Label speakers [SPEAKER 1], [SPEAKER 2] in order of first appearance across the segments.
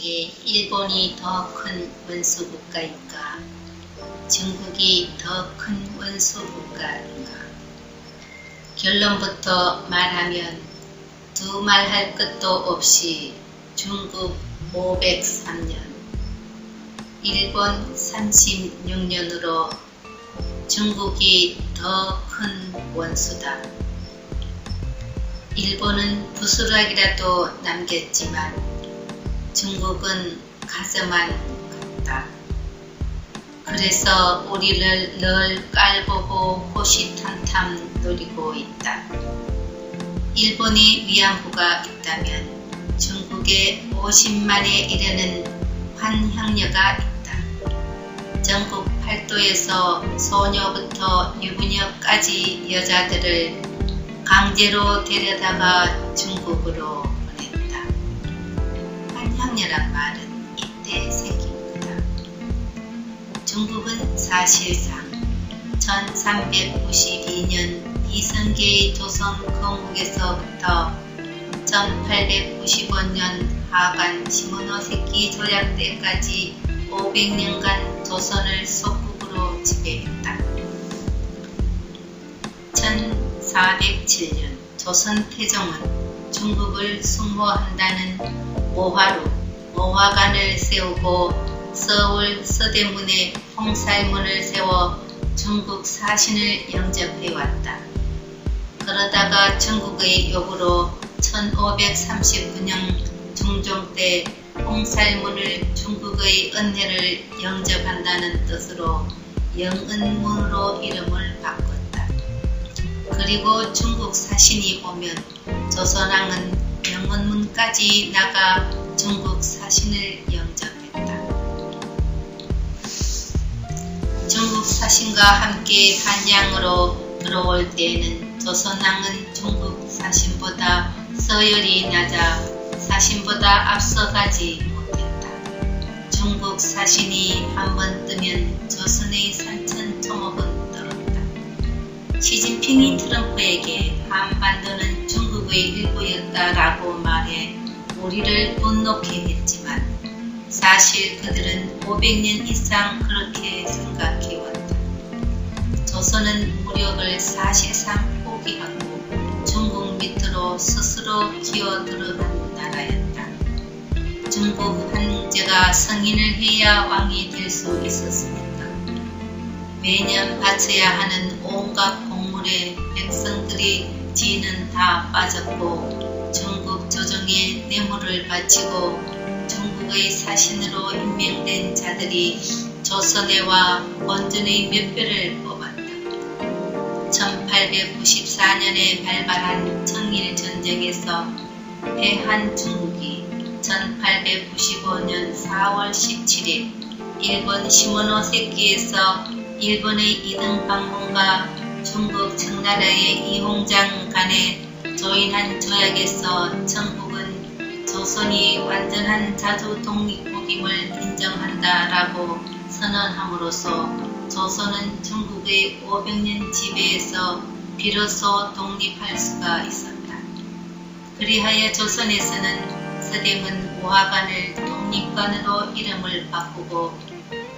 [SPEAKER 1] 만약에 일본이 더 큰 원수 국가인가, 중국이 더 큰 원수 국가인가? 결론부터 말하면 두말할 것도 없이 중국 503년, 일본 36년으로 중국이 더 큰 원수다. 일본은 부스락이라도 남겼지만 중국은 가져만 갔다. 그래서 우리를 늘 깔보고 호시탐탐 노리고 있다. 일본이 위안부가 있다면 중국에 50만에 이르는 환향녀가 있다. 전국 팔도에서 소녀부터 유부녀까지 여자들을 강제로 데려다가 중국으로 보냈다. 환향녀란 말은 이때 생긴 거다. 중국은 사실상 1392년 이성계의 조선 건국에서부터 1895년 하간 시모노세키 조약 때까지 500년간 조선을 속국으로 지배했다. 1407년 조선 태종은 중국을 숙모한다는 모화관을 세우고 서울 서대문에 홍살문을 세워 중국 사신을 영접해왔다. 그러다가 중국의 요구로 1539년 중종 때 홍살문을 중국의 은혜를 영접한다는 뜻으로 영은문으로 이름을 바꿨다. 그리고 중국 사신이 오면 조선왕은 영은문까지 나가 중국 사신을 영접했다. 중국 사신과 함께 한양으로 들어올 때에는 조선왕은 중국 사신보다 서열이 낮아 사신보다 앞서가지 못했다. 중국 사신이 한번 뜨면 조선의 산천초목은 떨었다. 시진핑이 트럼프에게 한반도는 중국의 일부였다라고 말해 우리를 분노케 했지만 사실 그들은 500년 이상 그렇게 생각해왔다. 조선은 무력을 사실상 포기하고 중국 밑으로 스스로 기어들어간 나라였다. 중국 황제가 승인을 해야 왕이 될 수 있었으니까. 매년 바쳐야 하는 온갖 공물에 백성들이 지는 다 빠졌고 중국 조정에 뇌물을 바치고 중국의 사신으로 임명된 자들이 조선해와 원전의 몇 배를 뽑았다. 1894년에 발발한 청일전쟁에서 패한 중국이 1895년 4월 17일 일본 시모노세키에서 일본의 2등 방문과 중국 청나라의 이홍장 간에 조인한 조약에서 청국은 조선이 완전한 자주 독립국임을 인정한다라고 선언함으로써 조선은 중국의 500년 지배에서 비로소 독립할 수가 있었다. 그리하여 조선에서는 서대문 모화관을 독립관으로 이름을 바꾸고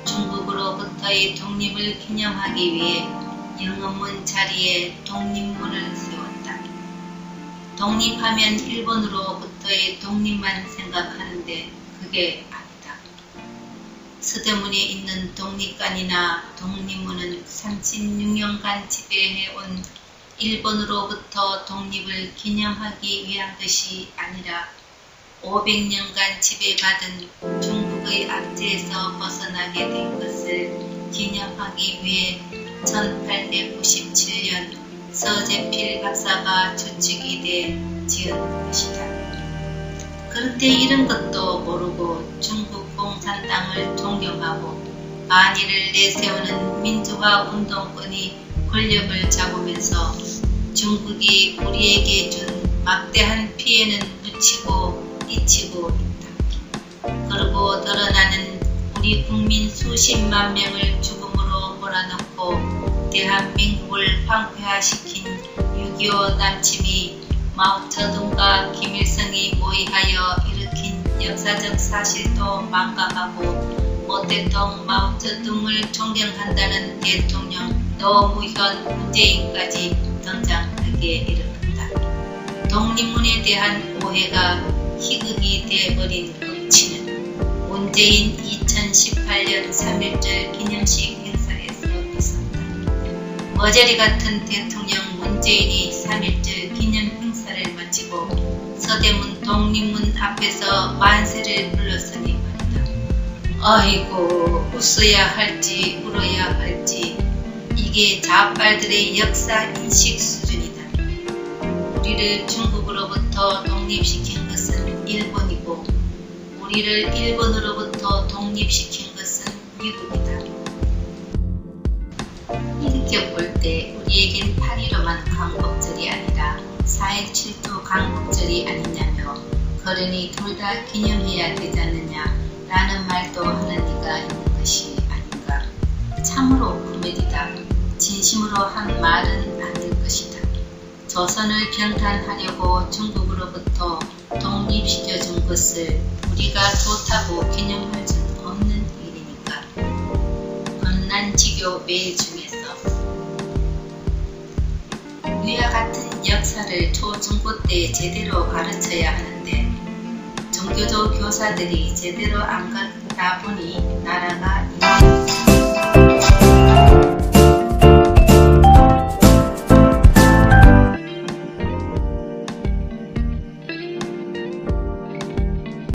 [SPEAKER 1] 중국으로부터의 독립을 기념하기 위해 영흥문 자리에 독립문을 세웠다. 독립하면 일본으로부터의 독립만 생각하는데 그게 아니다. 서대문에 있는 독립관이나 독립문은 36년간 지배해온 일본으로부터 독립을 기념하기 위한 것이 아니라 500년간 지배받은 중국의 압제에서 벗어나게 된 것을 기념하기 위해 1897년 서재필 박사가 주축이 돼 지은 것이다. 그런데 이런 것도 모르고 중국 공산당을 존경하고 반의를 내세우는 민주화 운동권이 권력을 잡으면서 중국이 우리에게 준 막대한 피해는 묻히고 잊히고 있다. 그리고 드러나는 우리 국민 수십만 명을 죽음으로 몰아넣고 대한민국을 황폐화시킨 6.25 남침이 마오쩌둥과 김일성이 모의하여 일으킨 역사적 사실도 망각하고 모택동 마오쩌둥을 존경한다는 대통령 노무현 문재인까지 등장하게 이르렀다. 독립문에 대한 오해가 희극이 되어버린 극치는 문재인 2018년 3.1절 기념식 행사에서 있었다. 머저리 같은 대통령 문재인이 3.1절 기념 행사를 마치고 서대문 독립문 앞에서 만세를 불렀으니 말이다. 아이고, 웃어야 할지 울어야 할지 이게 자빨들의 역사 인식 수준이다. 우리를 중국으로부터 독립시킨 것은 일본이고 우리를 일본으로부터 독립시킨 것은 미국이다. 이렇게 볼 때 우리에겐 8.15만 광복절이 아니라 4.17도 광복절이 아니냐며 그러니 둘 다 기념해야 되지 않느냐 라는 말도 하는 이가 있는 것이 아닌가. 참으로 코미디다. 진심으로 한 말은 안 될 것이다. 조선을 병탄하려고 중국으로부터 독립시켜준 것을 우리가 좋다고 기념할 수는 없는 일이니까. 범난지교 매 중에서 위와 같은 역사를 초중고 때 제대로 가르쳐야 하는데 종교적 교사들이 제대로 안 가르치다 보니 나라가